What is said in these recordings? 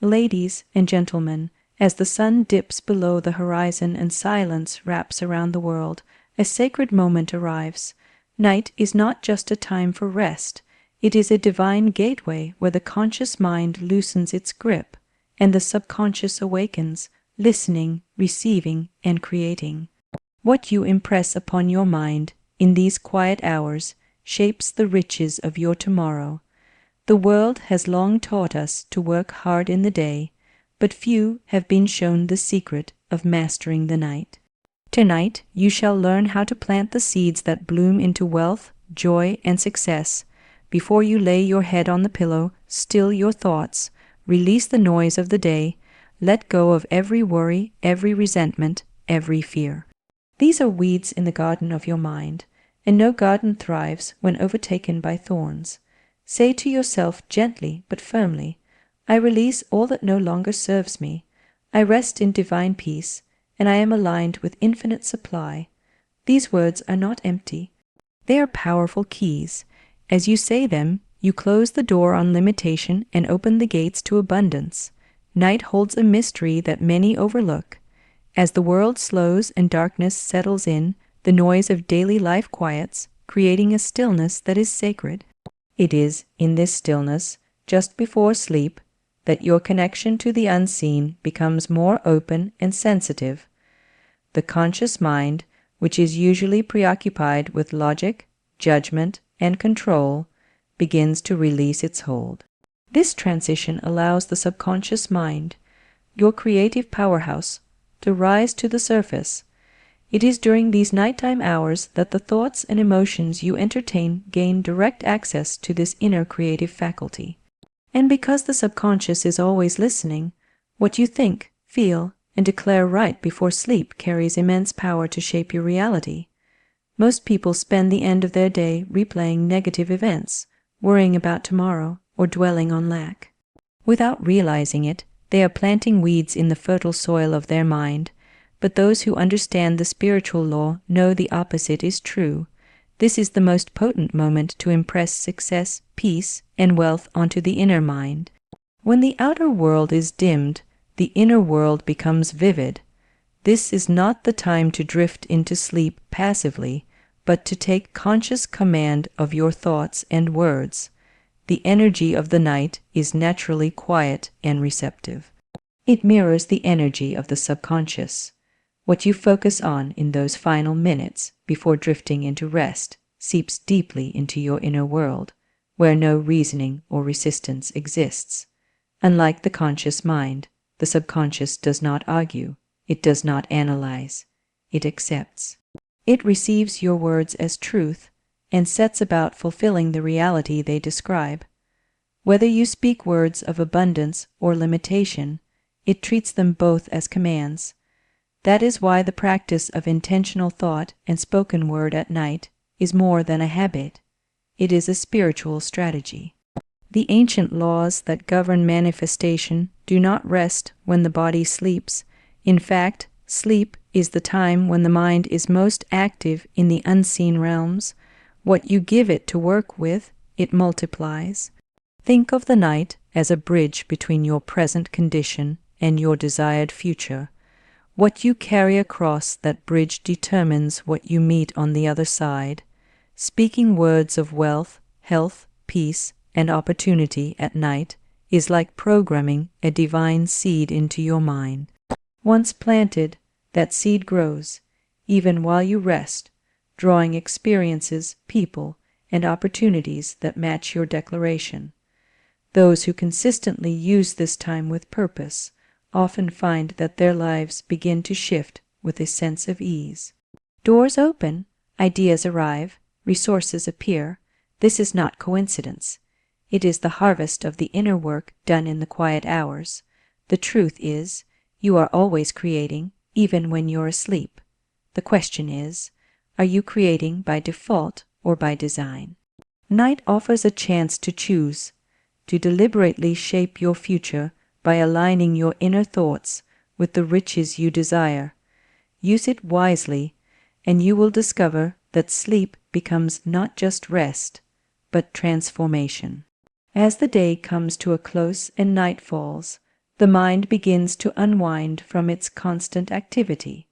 Ladies and gentlemen, as the sun dips below the horizon and silence wraps around the world, a sacred moment arrives. Night is not just a time for rest. It is a divine gateway where the conscious mind loosens its grip, and the subconscious awakens, listening, receiving, and creating. What you impress upon your mind in these quiet hours shapes the riches of your tomorrow. The world has long taught us to work hard in the day, but few have been shown the secret of mastering the night. Tonight you shall learn how to plant the seeds that bloom into wealth, joy, and success. Before you lay your head on the pillow, still your thoughts, release the noise of the day, let go of every worry, every resentment, every fear. These are weeds in the garden of your mind, and no garden thrives when overtaken by thorns. Say to yourself gently but firmly, I release all that no longer serves me. I rest in divine peace, and I am aligned with infinite supply. These words are not empty. They are powerful keys. As you say them, you close the door on limitation and open the gates to abundance. Night holds a mystery that many overlook. As the world slows and darkness settles in, the noise of daily life quiets, creating a stillness that is sacred. It is in this stillness, just before sleep, that your connection to the unseen becomes more open and sensitive. The conscious mind, which is usually preoccupied with logic, judgment, and control, begins to release its hold. This transition allows the subconscious mind, your creative powerhouse, to rise to the surface. It is during these nighttime hours that the thoughts and emotions you entertain gain direct access to this inner creative faculty. And because the subconscious is always listening, what you think, feel, and declare right before sleep carries immense power to shape your reality. Most people spend the end of their day replaying negative events, worrying about tomorrow, or dwelling on lack. Without realizing it, they are planting weeds in the fertile soil of their mind, but those who understand the spiritual law know the opposite is true. This is the most potent moment to impress success, peace, and wealth onto the inner mind. When the outer world is dimmed, the inner world becomes vivid. This is not the time to drift into sleep passively, but to take conscious command of your thoughts and words. The energy of the night is naturally quiet and receptive. It mirrors the energy of the subconscious. What you focus on in those final minutes before drifting into rest seeps deeply into your inner world, where no reasoning or resistance exists. Unlike the conscious mind, the subconscious does not argue, it does not analyze, it accepts. It receives your words as truth and sets about fulfilling the reality they describe. Whether you speak words of abundance or limitation, it treats them both as commands. That is why the practice of intentional thought and spoken word at night is more than a habit. It is a spiritual strategy. The ancient laws that govern manifestation do not rest when the body sleeps. In fact, sleep is the time when the mind is most active in the unseen realms. What you give it to work with, it multiplies. Think of the night as a bridge between your present condition and your desired future. What you carry across that bridge determines what you meet on the other side. Speaking words of wealth, health, peace, and opportunity at night is like programming a divine seed into your mind. Once planted, that seed grows, even while you rest, drawing experiences, people, and opportunities that match your declaration. Those who consistently use this time with purpose often find that their lives begin to shift with a sense of ease. Doors open, ideas arrive, resources appear. This is not coincidence. It is the harvest of the inner work done in the quiet hours. The truth is, you are always creating, even when you're asleep. The question is, are you creating by default or by design? Night offers a chance to choose, to deliberately shape your future by aligning your inner thoughts with the riches you desire. Use it wisely, and you will discover that sleep becomes not just rest, but transformation. As the day comes to a close and night falls, the mind begins to unwind from its constant activity.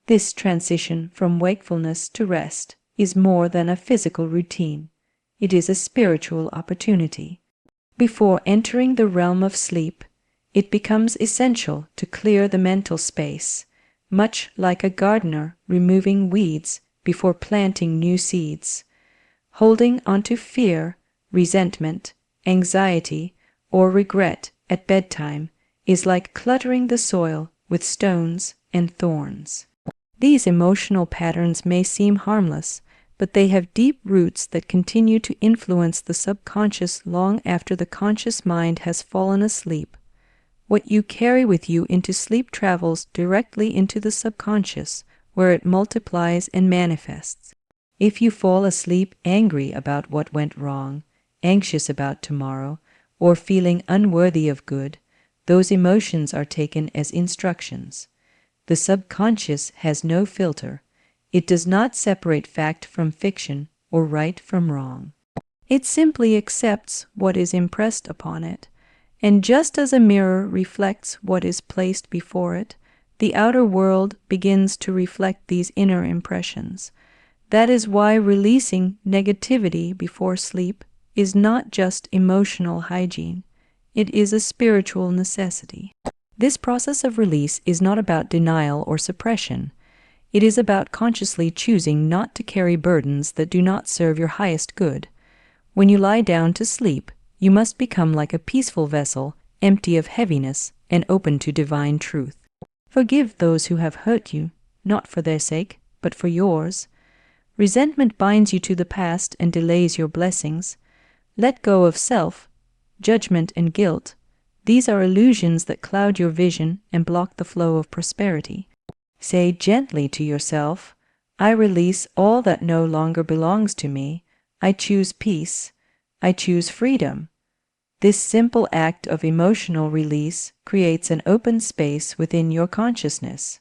This transition from wakefulness to rest is more than a physical routine. It is a spiritual opportunity. Before entering the realm of sleep, it becomes essential to clear the mental space, much like a gardener removing weeds before planting new seeds. Holding onto fear, resentment, anxiety, or regret at bedtime is like cluttering the soil with stones and thorns. These emotional patterns may seem harmless, but they have deep roots that continue to influence the subconscious long after the conscious mind has fallen asleep. What you carry with you into sleep travels directly into the subconscious, where it multiplies and manifests. If you fall asleep angry about what went wrong, anxious about tomorrow, or feeling unworthy of good, those emotions are taken as instructions. The subconscious has no filter. It does not separate fact from fiction or right from wrong. It simply accepts what is impressed upon it. And just as a mirror reflects what is placed before it, the outer world begins to reflect these inner impressions. That is why releasing negativity before sleep is not just emotional hygiene. It is a spiritual necessity. This process of release is not about denial or suppression. It is about consciously choosing not to carry burdens that do not serve your highest good. When you lie down to sleep, you must become like a peaceful vessel, empty of heaviness and open to divine truth. Forgive those who have hurt you, not for their sake, but for yours. Resentment binds you to the past and delays your blessings. Let go of self, judgment and guilt. These are illusions that cloud your vision and block the flow of prosperity. Say gently to yourself, I release all that no longer belongs to me. I choose peace. I choose freedom. This simple act of emotional release creates an open space within your consciousness,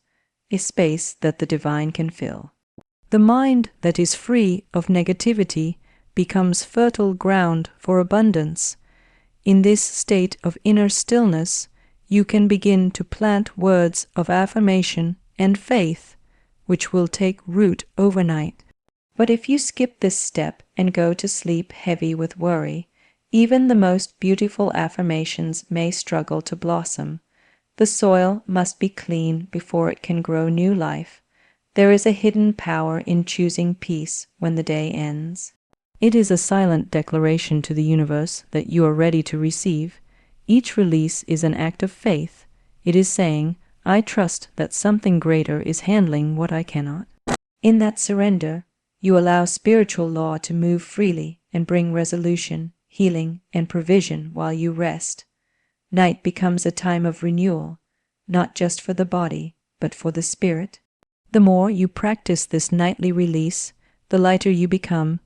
a space that the divine can fill. The mind that is free of negativity becomes fertile ground for abundance. In this state of inner stillness, you can begin to plant words of affirmation and faith, which will take root overnight. But if you skip this step and go to sleep heavy with worry, even the most beautiful affirmations may struggle to blossom. The soil must be clean before it can grow new life. There is a hidden power in choosing peace when the day ends. It is a silent declaration to the universe that you are ready to receive. Each release is an act of faith. It is saying, I trust that something greater is handling what I cannot. In that surrender, you allow spiritual law to move freely and bring resolution, healing, and provision while you rest. Night becomes a time of renewal, not just for the body, but for the spirit. The more you practice this nightly release, the lighter you become,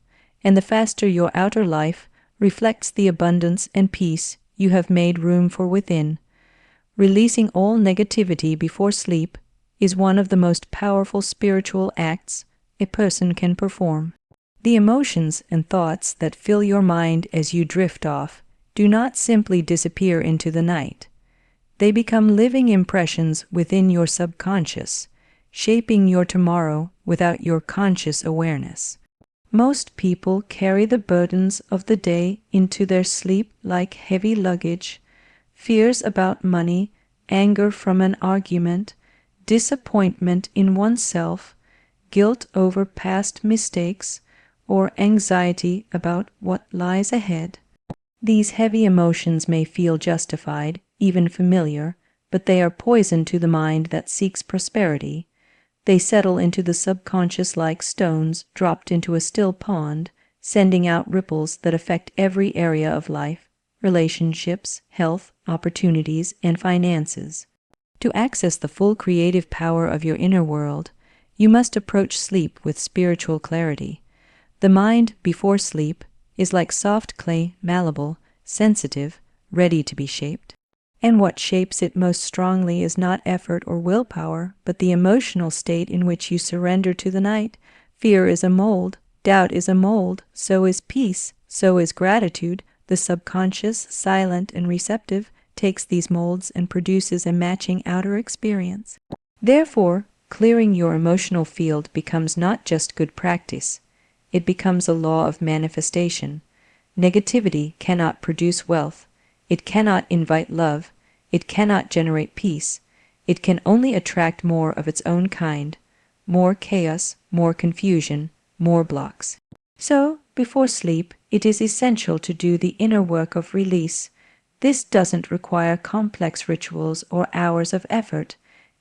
and the faster your outer life reflects the abundance and peace you have made room for within. Releasing all negativity before sleep is one of the most powerful spiritual acts a person can perform. The emotions and thoughts that fill your mind as you drift off do not simply disappear into the night. They become living impressions within your subconscious, shaping your tomorrow without your conscious awareness. Most people carry the burdens of the day into their sleep like heavy luggage. Fears about money, anger from an argument, disappointment in oneself, guilt over past mistakes, or anxiety about what lies ahead. These heavy emotions may feel justified, even familiar, but they are poison to the mind that seeks prosperity. They settle into the subconscious like stones dropped into a still pond, sending out ripples that affect every area of life, relationships, health, opportunities, and finances. To access the full creative power of your inner world, you must approach sleep with spiritual clarity. The mind before sleep is like soft clay, malleable, sensitive, ready to be shaped. And what shapes it most strongly is not effort or willpower, but the emotional state in which you surrender to the night. Fear is a mold, doubt is a mold, so is peace, so is gratitude. The subconscious, silent and receptive, takes these molds and produces a matching outer experience. Therefore, clearing your emotional field becomes not just good practice, it becomes a law of manifestation. Negativity cannot produce wealth, it cannot invite love, it cannot generate peace, it can only attract more of its own kind, more chaos, more confusion, more blocks. So, before sleep, it is essential to do the inner work of release. This doesn't require complex rituals or hours of effort.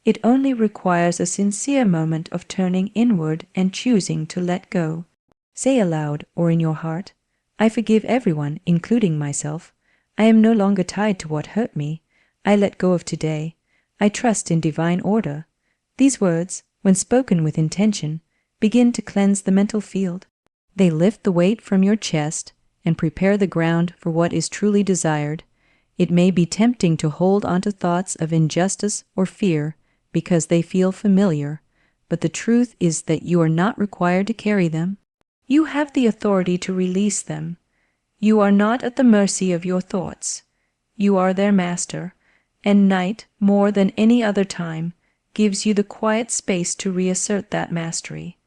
It only requires a sincere moment of turning inward and choosing to let go. Say aloud or in your heart, "I forgive everyone, including myself. I am no longer tied to what hurt me. I let go of today. I trust in divine order." These words, when spoken with intention, begin to cleanse the mental field. They lift the weight from your chest and prepare the ground for what is truly desired. It may be tempting to hold onto thoughts of injustice or fear because they feel familiar, but the truth is that you are not required to carry them. You have the authority to release them. You are not at the mercy of your thoughts. You are their master, and night, more than any other time, gives you the quiet space to reassert that mastery.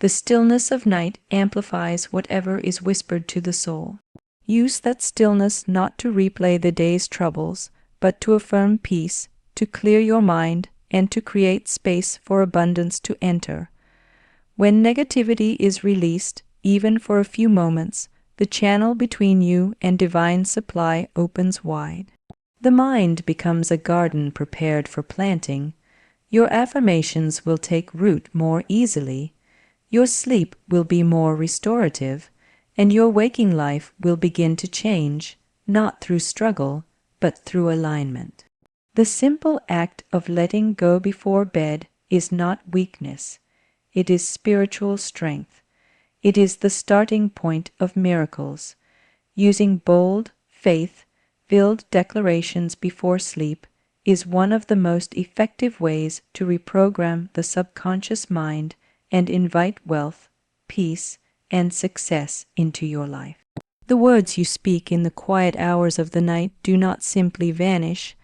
The stillness of night amplifies whatever is whispered to the soul. Use that stillness not to replay the day's troubles, but to affirm peace, to clear your mind, and to create space for abundance to enter. When negativity is released, even for a few moments, the channel between you and divine supply opens wide. The mind becomes a garden prepared for planting. Your affirmations will take root more easily. Your sleep will be more restorative, and your waking life will begin to change, not through struggle, but through alignment. The simple act of letting go before bed is not weakness. It is spiritual strength. It is the starting point of miracles. Using bold, faith-filled declarations before sleep is one of the most effective ways to reprogram the subconscious mind and invite wealth, peace, and success into your life. The words you speak in the quiet hours of the night do not simply vanish.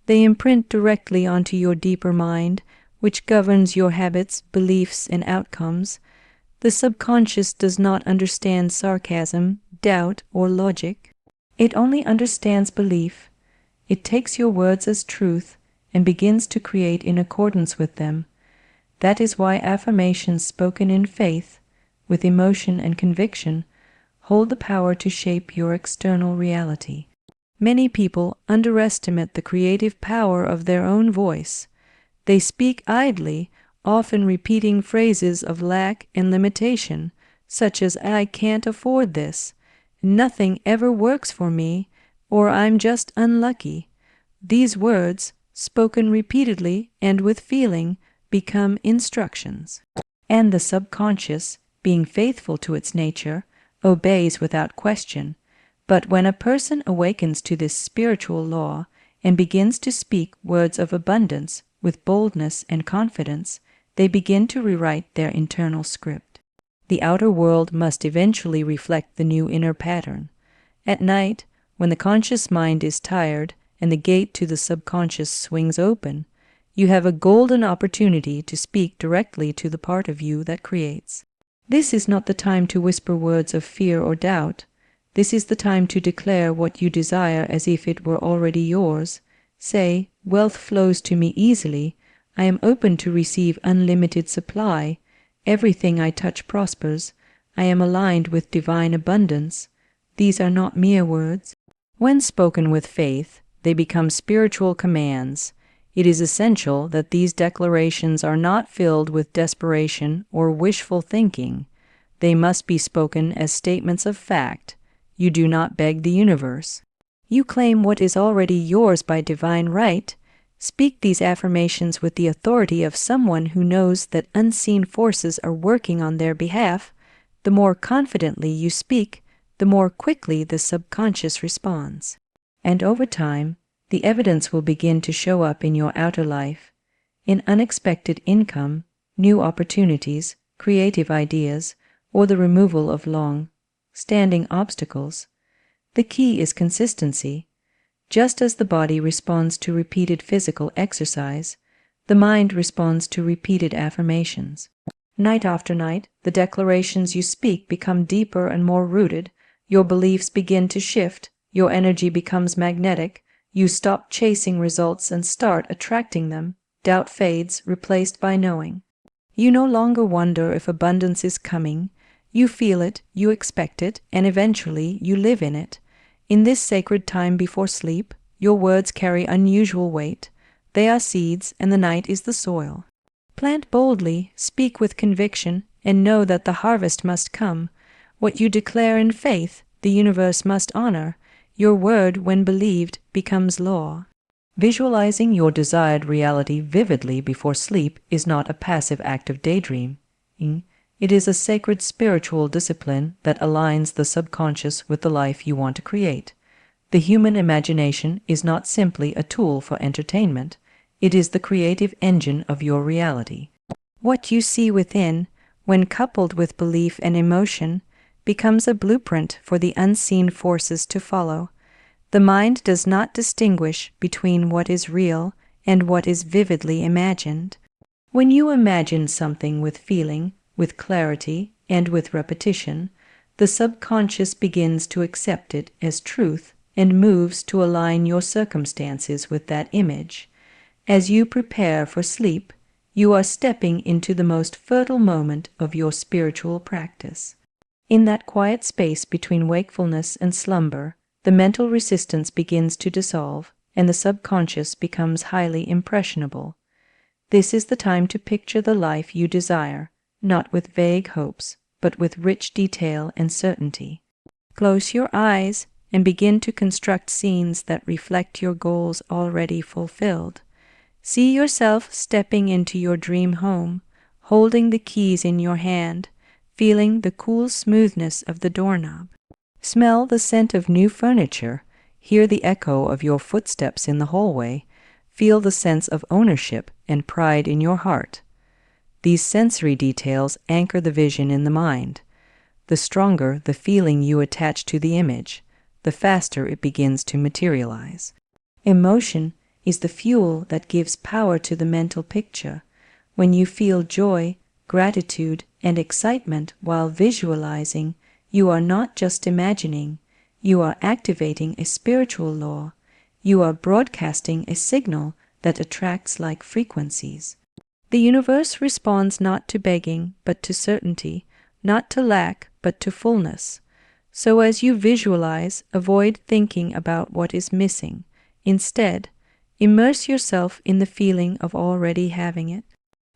They imprint directly onto your deeper mind, which governs your habits, beliefs, and outcomes. The subconscious does not understand sarcasm, doubt, or logic. It only understands belief. It takes your words as truth and begins to create in accordance with them. That is why affirmations spoken in faith, with emotion and conviction, hold the power to shape your external reality. Many people underestimate the creative power of their own voice. They speak idly, often repeating phrases of lack and limitation, such as "I can't afford this," "nothing ever works for me," or "I'm just unlucky." These words, spoken repeatedly and with feeling, become instructions. And the subconscious, being faithful to its nature, obeys without question. But when a person awakens to this spiritual law and begins to speak words of abundance with boldness and confidence, they begin to rewrite their internal script. The outer world must eventually reflect the new inner pattern. At night, when the conscious mind is tired and the gate to the subconscious swings open, you have a golden opportunity to speak directly to the part of you that creates. This is not the time to whisper words of fear or doubt. This is the time to declare what you desire as if it were already yours. Say, "Wealth flows to me easily. I am open to receive unlimited supply. Everything I touch prospers. I am aligned with divine abundance." These are not mere words. When spoken with faith, they become spiritual commands. It is essential that these declarations are not filled with desperation or wishful thinking. They must be spoken as statements of fact. You do not beg the universe. You claim what is already yours by divine right. Speak these affirmations with the authority of someone who knows that unseen forces are working on their behalf. The more confidently you speak, the more quickly the subconscious responds. And over time, the evidence will begin to show up in your outer life, in unexpected income, new opportunities, creative ideas, or the removal of long-standing obstacles. The key is consistency. Just as the body responds to repeated physical exercise, the mind responds to repeated affirmations. Night after night, the declarations you speak become deeper and more rooted, your beliefs begin to shift, your energy becomes magnetic, you stop chasing results and start attracting them, doubt fades, replaced by knowing. You no longer wonder if abundance is coming, you feel it, you expect it, and eventually you live in it. In this sacred time before sleep, your words carry unusual weight. They are seeds, and the night is the soil. Plant boldly, speak with conviction, and know that the harvest must come. What you declare in faith, the universe must honor. Your word, when believed, becomes law. Visualizing your desired reality vividly before sleep is not a passive act of daydreaming. It is a sacred spiritual discipline that aligns the subconscious with the life you want to create. The human imagination is not simply a tool for entertainment. It is the creative engine of your reality. What you see within, when coupled with belief and emotion, becomes a blueprint for the unseen forces to follow. The mind does not distinguish between what is real and what is vividly imagined. When you imagine something with feeling, with clarity, and with repetition, the subconscious begins to accept it as truth and moves to align your circumstances with that image. As you prepare for sleep, you are stepping into the most fertile moment of your spiritual practice. In that quiet space between wakefulness and slumber, the mental resistance begins to dissolve, and the subconscious becomes highly impressionable. This is the time to picture the life you desire, not with vague hopes, but with rich detail and certainty. Close your eyes and begin to construct scenes that reflect your goals already fulfilled. See yourself stepping into your dream home, holding the keys in your hand, feeling the cool smoothness of the doorknob. Smell the scent of new furniture, hear the echo of your footsteps in the hallway, feel the sense of ownership and pride in your heart. These sensory details anchor the vision in the mind. The stronger the feeling you attach to the image, the faster it begins to materialize. Emotion is the fuel that gives power to the mental picture. When you feel joy, gratitude, and excitement while visualizing, you are not just imagining, you are activating a spiritual law. You are broadcasting a signal that attracts like frequencies. The universe responds not to begging, but to certainty, not to lack, but to fullness. So as you visualize, avoid thinking about what is missing. Instead, immerse yourself in the feeling of already having it.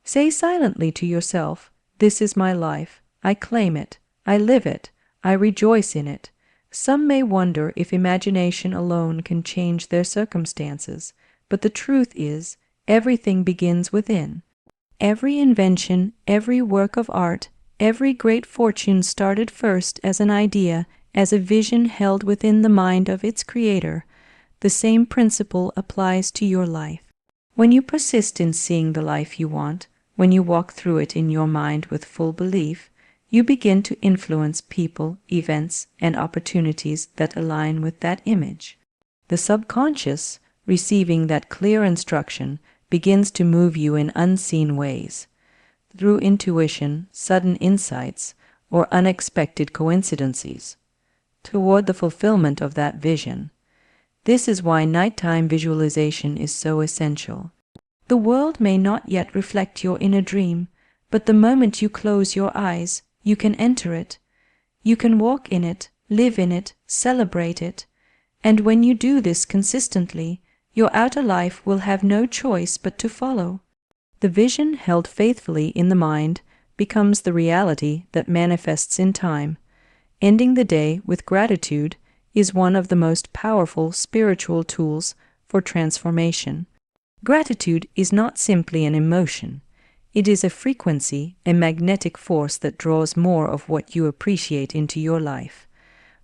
Say silently to yourself, "This is my life. I claim it. I live it. I rejoice in it." Some may wonder if imagination alone can change their circumstances, but the truth is, everything begins within. Every invention, every work of art, every great fortune started first as an idea, as a vision held within the mind of its creator. The same principle applies to your life. When you persist in seeing the life you want, when you walk through it in your mind with full belief, you begin to influence people, events, and opportunities that align with that image. The subconscious, receiving that clear instruction, begins to move you in unseen ways. Through intuition, sudden insights, or unexpected coincidences, toward the fulfillment of that vision. This is why nighttime visualization is so essential. The world may not yet reflect your inner dream, but the moment you close your eyes, you can enter it. You can walk in it, live in it, celebrate it. And when you do this consistently, your outer life will have no choice but to follow. The vision held faithfully in the mind becomes the reality that manifests in time. Ending the day with gratitude is one of the most powerful spiritual tools for transformation. Gratitude is not simply an emotion. It is a frequency, a magnetic force that draws more of what you appreciate into your life.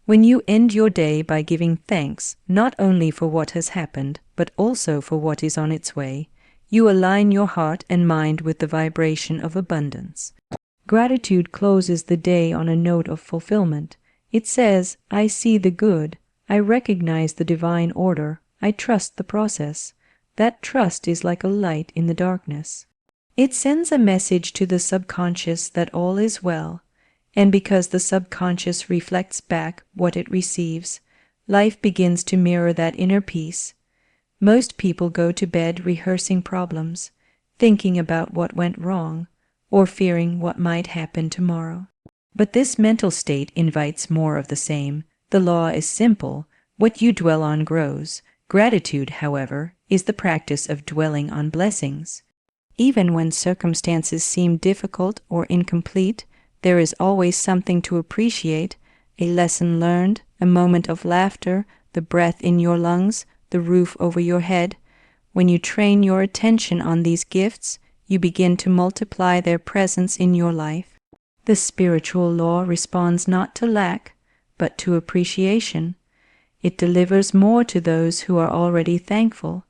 When you end your day by giving thanks not only for what has happened, but also for what is on its way, you align your heart and mind with the vibration of abundance. Gratitude closes the day on a note of fulfillment. It says, "I see the good, I recognize the divine order, I trust the process. That trust is like a light in the darkness. It sends a message to the subconscious that all is well, and because the subconscious reflects back what it receives, life begins to mirror that inner peace. Most people go to bed rehearsing problems, thinking about what went wrong, or fearing what might happen tomorrow. But this mental state invites more of the same. The law is simple. What you dwell on grows. Gratitude, however, is the practice of dwelling on blessings. Even when circumstances seem difficult or incomplete, there is always something to appreciate, a lesson learned, a moment of laughter, the breath in your lungs, the roof over your head. When you train your attention on these gifts, you begin to multiply their presence in your life. The spiritual law responds not to lack, but to appreciation. It delivers more to those who are already thankful.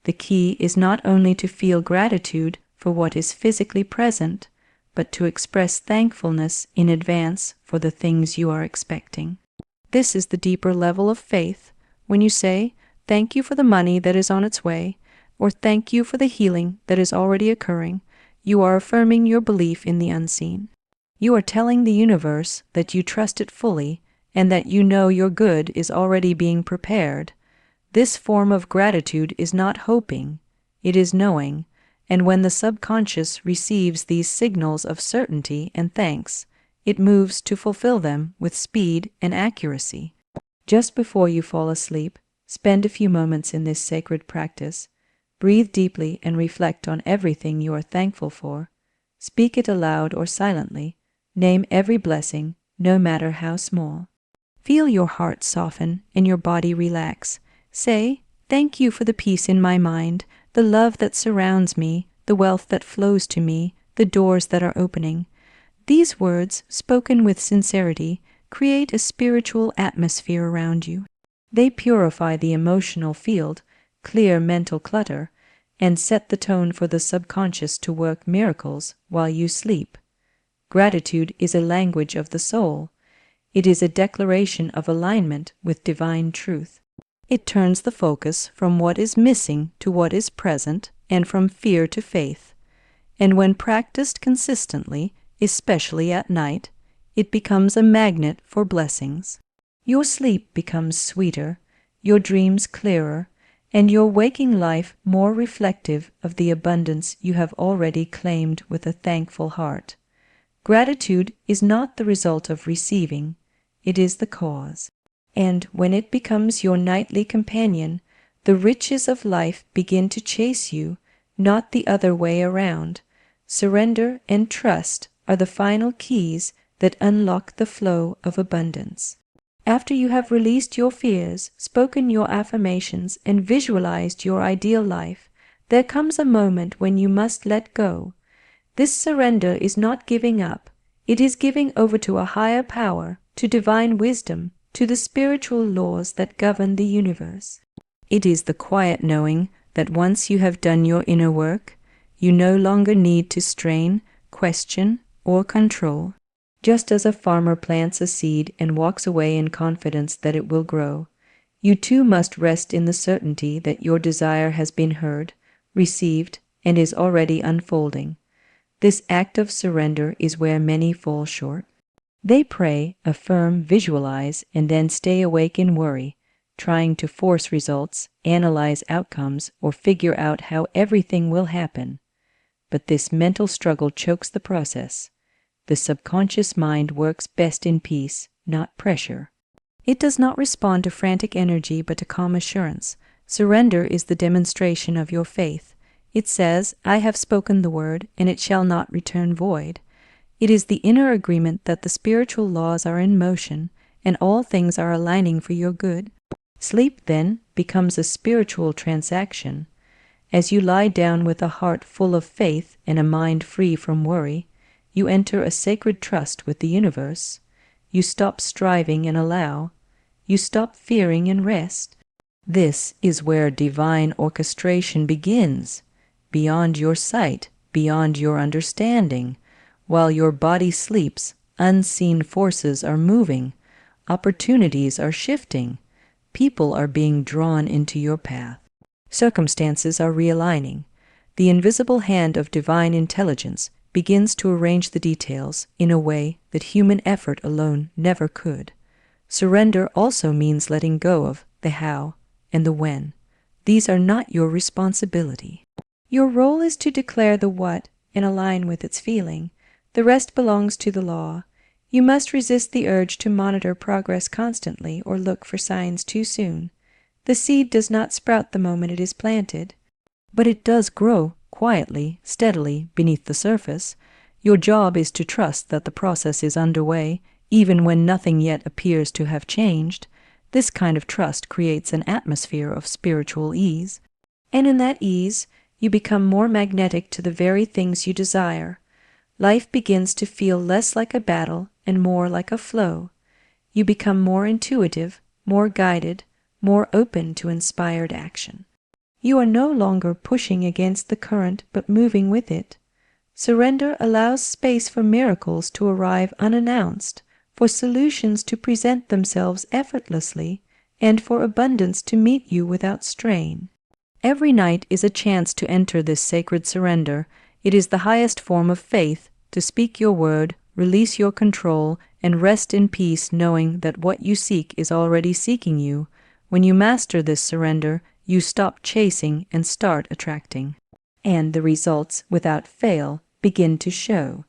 The key is not only to feel gratitude for what is physically present, but to express thankfulness in advance for the things you are expecting. This is the deeper level of faith. When you say, "Thank you for the money that is on its way," or "Thank you for the healing that is already occurring," you are affirming your belief in the unseen. You are telling the universe that you trust it fully and that you know your good is already being prepared. This form of gratitude is not hoping, it is knowing, and when the subconscious receives these signals of certainty and thanks, it moves to fulfill them with speed and accuracy. Just before you fall asleep, spend a few moments in this sacred practice. Breathe deeply and reflect on everything you are thankful for. Speak it aloud or silently. Name every blessing, no matter how small. Feel your heart soften and your body relax. Say, "Thank you for the peace in my mind, the love that surrounds me, the wealth that flows to me, the doors that are opening." These words, spoken with sincerity, create a spiritual atmosphere around you. They purify the emotional field, clear mental clutter, and set the tone for the subconscious to work miracles while you sleep. Gratitude is a language of the soul. It is a declaration of alignment with divine truth. It turns the focus from what is missing to what is present and from fear to faith. And when practiced consistently, especially at night, it becomes a magnet for blessings. Your sleep becomes sweeter, your dreams clearer, and your waking life more reflective of the abundance you have already claimed with a thankful heart. Gratitude is not the result of receiving, it is the cause. And when it becomes your nightly companion, the riches of life begin to chase you, not the other way around. Surrender and trust are the final keys that unlock the flow of abundance. After you have released your fears, spoken your affirmations, and visualized your ideal life, there comes a moment when you must let go. This surrender is not giving up. It is giving over to a higher power, to divine wisdom, to the spiritual laws that govern the universe. It is the quiet knowing that once you have done your inner work, you no longer need to strain, question, or control. Just as a farmer plants a seed and walks away in confidence that it will grow, you too must rest in the certainty that your desire has been heard, received, and is already unfolding. This act of surrender is where many fall short. They pray, affirm, visualize, and then stay awake in worry, trying to force results, analyze outcomes, or figure out how everything will happen. But this mental struggle chokes the process. The subconscious mind works best in peace, not pressure. It does not respond to frantic energy but to calm assurance. Surrender is the demonstration of your faith. It says, "I have spoken the word, and it shall not return void." It is the inner agreement that the spiritual laws are in motion, and all things are aligning for your good. Sleep, then, becomes a spiritual transaction. As you lie down with a heart full of faith and a mind free from worry, you enter a sacred trust with the universe. You stop striving and allow. You stop fearing and rest. This is where divine orchestration begins, beyond your sight, beyond your understanding. While your body sleeps, unseen forces are moving, opportunities are shifting, People are being drawn into your path. Circumstances are realigning. The invisible hand of divine intelligence begins to arrange the details in a way that human effort alone never could. Surrender also means letting go of the how and the when. These are not your responsibility. Your role is to declare the what and align with its feeling. The rest belongs to the law. You must resist the urge to monitor progress constantly or look for signs too soon. The seed does not sprout the moment it is planted, but it does grow quietly, steadily beneath the surface. Your job is to trust that the process is underway, even when nothing yet appears to have changed. This kind of trust creates an atmosphere of spiritual ease, and in that ease, you become more magnetic to the very things you desire. Life begins to feel less like a battle and more like a flow. You become more intuitive, more guided, more open to inspired action. You are no longer pushing against the current but moving with it. Surrender allows space for miracles to arrive unannounced, for solutions to present themselves effortlessly, and for abundance to meet you without strain. Every night is a chance to enter this sacred surrender. It is the highest form of faith, to speak your word, release your control, and rest in peace knowing that what you seek is already seeking you. When you master this surrender, you stop chasing and start attracting. And the results, without fail, begin to show.